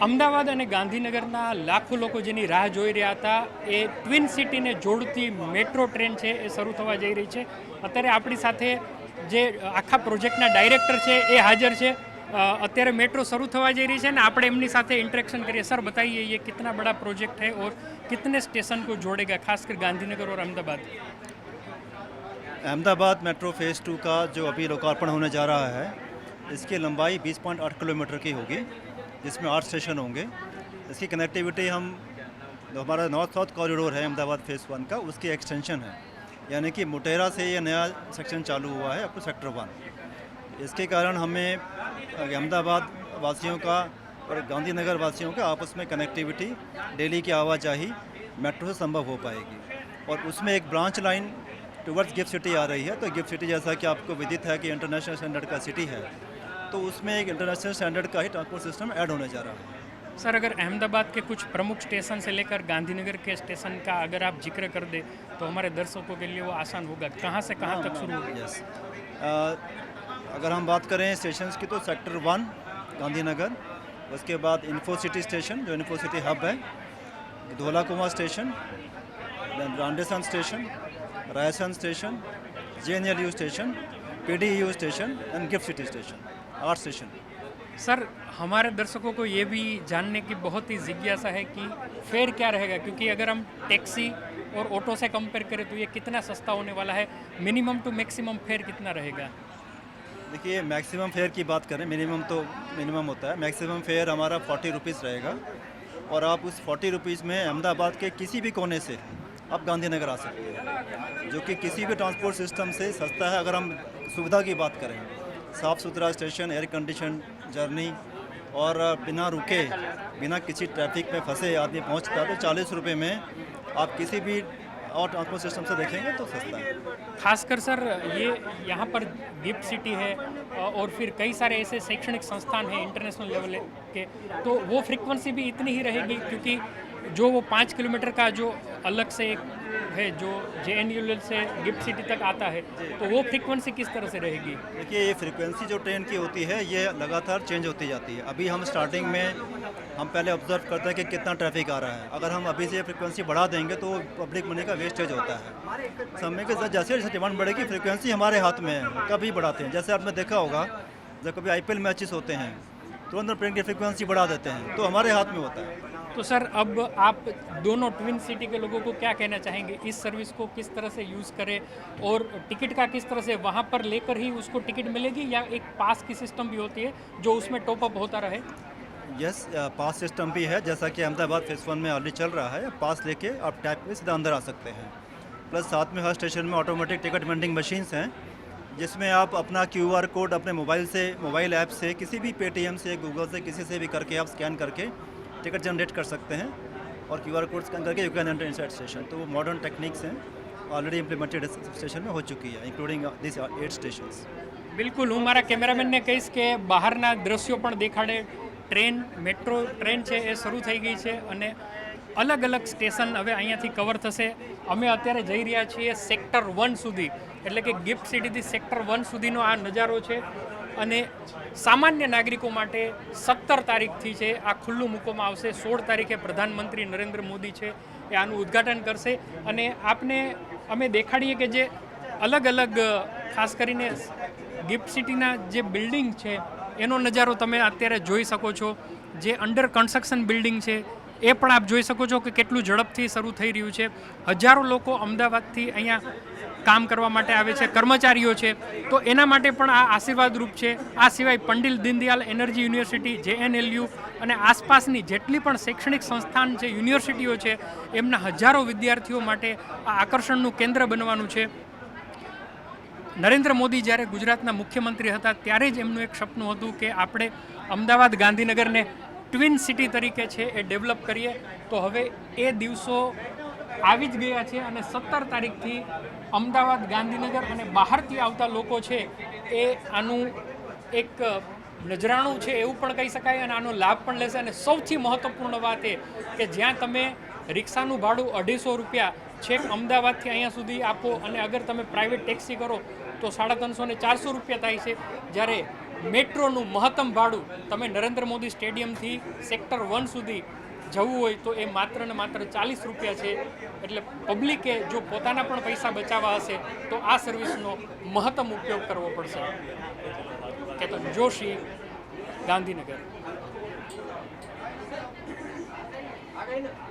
અમદાવાદ અને ગાંધીનગરના લાખો લોકો જેની રાહ જોઈ રહ્યા હતા એ ટ્વિન સિટીને જોડતી મેટ્રો ટ્રેન છે એ શરૂ થવા જઈ રહી છે. અત્યારે આપણી સાથે જે આખા પ્રોજેક્ટના ડાયરેક્ટર છે એ હાજર છે. અત્યારે મેટ્રો શરૂ થવા જઈ रही है ना આપણે એમની સાથે इंटरेक्शन करिए. सर बताइए ये कितना बड़ा प्रोजेक्ट है और कितने स्टेशन को जोड़ेगा खासकर गांधीनगर और अहमदाबाद. अहमदाबाद मेट्रो फेज़ 2 का जो अभी लोकार्पण होने जा रहा है इसकी लंबाई 20.8 किलोमीटर की होगी, जिसमें 8 स्टेशन होंगे. इसकी कनेक्टिविटी हम जो हमारा नॉर्थ साउथ कॉरिडोर है अहमदाबाद फेज़ 1 का, उसकी एक्सटेंशन है. यानी कि मुटेरा से ये नया सेक्शन चालू हुआ है अप टू सेक्टर 1. इसके कारण हमें अहमदाबाद वासियों का और गांधीनगर वासियों का आपस में कनेक्टिविटी, डेली की आवाजाही मेट्रो से संभव हो पाएगी. और उसमें एक branch line towards GIFT City आ रही है. तो गिफ्ट सिटी जैसा कि आपको विदित है कि इंटरनेशनल स्टैंडर्ड का सिटी है, तो उसमें एक इंटरनेशनल स्टैंडर्ड का ही ट्रांसपोर्ट सिस्टम ऐड होने जा रहा है. सर अगर अहमदाबाद के कुछ प्रमुख स्टेशन से लेकर गांधीनगर के स्टेशन का अगर आप जिक्र कर दे तो हमारे दर्शकों के लिए वो आसान होगा. कहाँ से कहाँ तक शुरू होगा? यस, अगर हम बात करें स्टेशंस की तो सेक्टर 1 गांधीनगर, उसके बाद इन्फो सिटी स्टेशन जो इन्फो सिटी हब है, Dhola Kuan station, Randesan station, Raysan station, JNLU station, PDU station and GIFT City station. 8 station. Sir हमारे दर्शकों को ये भी जानने की बहुत ही जिज्ञासा है कि फेयर क्या रहेगा, क्योंकि अगर हम टैक्सी और ऑटो से कंपेयर करें तो ये कितना सस्ता होने वाला है. मिनिमम टू मैक्सिमम फेयर कितना रहेगा? देखिए, मैक्सिमम फेयर की बात करें, मिनिमम तो मिनिमम होता है. मैक्सिमम फेयर हमारा 40 रुपीज़ रहेगा और आप उस 40 रुपीज़ में अहमदाबाद के किसी भी कोने से आप गांधीनगर आ सकते हैं, जो कि किसी भी ट्रांसपोर्ट सिस्टम से सस्ता है. अगर हम सुविधा की बात करें, साफ़ सुथरा स्टेशन, एयर कंडीशन जर्नी और बिना रुके, बिना किसी ट्रैफिक में फंसे आदमी पहुंचता है. तो 40 रुपये में आप किसी भी और ट्रांसपोर्ट सिस्टम से देखेंगे तो सस्ता है. खासकर सर ये यहाँ पर गिफ्ट सिटी है और फिर कई सारे ऐसे शैक्षणिक संस्थान हैं इंटरनेशनल लेवल के, तो वो फ्रीक्वेंसी भी इतनी ही रहेगी, क्योंकि जो वो 5 किलोमीटर का जो अलग से एक है जो JNLU से गिफ्ट सिटी तक आता है, तो वो फ्रीक्वेंसी किस तरह से रहेगी? देखिए, ये फ्रीक्वेंसी जो ट्रेन की होती है ये लगातार चेंज होती जाती है. अभी हम स्टार्टिंग में हम पहले ऑब्जर्व करते हैं कि कितना ट्रैफिक आ रहा है. अगर हम अभी से फ्रीक्वेंसी बढ़ा देंगे तो पब्लिक मनी का वेस्टेज होता है. समय के साथ जैसे जैसे डिमांड बढ़ेगी फ्रीक्वेंसी हमारे हाथ में है, कभी बढ़ाते हैं. जैसे आपने देखा होगा जब कभी IPL मैचेस होते हैं तुरंत ट्रेन की फ्रीक्वेंसी बढ़ा देते हैं, तो हमारे हाथ में होता है. तो सर अब आप दोनों ट्विन सिटी के लोगों को क्या कहना चाहेंगे? इस सर्विस को किस तरह से यूज़ करें और टिकट का किस तरह से वहाँ पर लेकर ही उसको टिकट मिलेगी या एक पास की सिस्टम भी होती है जो उसमें टॉपअप होता रहे? यस, पास सिस्टम भी है, जैसा कि अहमदाबाद फेज़ 1 में ऑलरेडी चल रहा है. पास लेके आप टैप पे सीधा अंदर आ सकते हैं. प्लस साथ में हर स्टेशन में ऑटोमेटिक टिकट वेंडिंग मशीन्स हैं, जिसमें आप अपना QR कोड अपने मोबाइल ऐप से, किसी भी पेटीएम से, गूगल से, किसी से भी करके आप स्कैन करके टिकट जनरेट कर सकते हैं और QR कोड स्कैन करके you can enter inside station. तो वो मॉडर्न टेक्निक्स हैं, ऑलरेडी इम्प्लीमेंटेड स्टेशन में हो चुकी है, इंक्लूडिंग दिस 8 स्टेशंस. બિલકુલ, હું મારા કેમેરામેનને કહીશ કે બહારના દ્રશ્યો પણ દેખાડે. ટ્રેન મેટ્રો ટ્રેન છે એ શરૂ થઈ ગઈ છે અને અલગ અલગ સ્ટેશન હવે અહીંયાથી કવર થશે. અમે અત્યારે જઈ રહ્યા છીએ સેક્ટર 1 સુધી, એટલે કે ગિફ્ટ સિટીથી સેક્ટર 1 સુધીનો આ નજારો છે. અને સામાન્ય નાગરિકો માટે 17 તારીખથી છે આ ખુલ્લું મૂકવામાં આવશે. 16 તારીખે પ્રધાનમંત્રી નરેન્દ્ર મોદી છે એ આનું ઉદ્ઘાટન કરશે અને આપને અમે દેખાડીએ કે જે અલગ અલગ ખાસ કરીને ગિફ્ટ સિટીના જે બિલ્ડિંગ છે એનો નજારો તમે અત્યારે જોઈ શકો છો. જે અંડર કન્સ્ટ્રક્શન બિલ્ડિંગ છે એ પણ આપ જોઈ શકો છો કે કેટલું ઝડપથી શરૂ થઈ રહ્યું છે. હજારો લોકો અમદાવાદથી અહીંયા કામ કરવા માટે આવે છે, કર્મચારીઓ છે, તો એના માટે પણ આ આશીર્વાદરૂપ છે. આ સિવાય Pandit Deendayal energy university, JNLU અને આસપાસની જેટલી પણ શૈક્ષણિક સંસ્થાન છે, યુનિવર્સિટીઓ છે, એમના હજારો વિદ્યાર્થીઓ માટે આ આકર્ષણનું કેન્દ્ર બનવાનું છે. નરેન્દ્ર મોદી જ્યારે ગુજરાતના મુખ્યમંત્રી હતા ત્યારે જ એમનું એક સપનું હતું કે આપણે અમદાવાદ ગાંધીનગરને ટ્વિન સિટી તરીકે છે એ ડેવલપ કરીએ. તો હવે એ દિવસો આવી જ ગયા છે અને 17 તારીખથી અમદાવાદ, ગાંધીનગર અને બહારથી આવતા લોકો છે એ આનું એક નજરાણું છે એવું પણ કહી શકાય અને આનો લાભ પણ લેશે. અને સૌથી મહત્ત્વપૂર્ણ વાત એ કે જ્યાં તમે રિક્ષાનું ભાડું 250 રૂપિયા છેક અમદાવાદથી અહીંયા સુધી આપો અને અગર તમે પ્રાઇવેટ ટેક્સી કરો તો 350 ને 400 રૂપિયા થાય છે, જ્યારે મેટ્રોનું મહત્તમ ભાડું તમે નરેન્દ્ર મોદી સ્ટેડિયમથી સેક્ટર 1 સુધી જવું હોય તો એ માત્ર ને માત્ર 40 રૂપિયા છે. એટલે પબ્લિકે જો પોતાના પણ પૈસા બચાવવા હશે તો આ સર્વિસનો મહત્તમ ઉપયોગ કરવો પડશે. કેતન જોશી, ગાંધીનગર.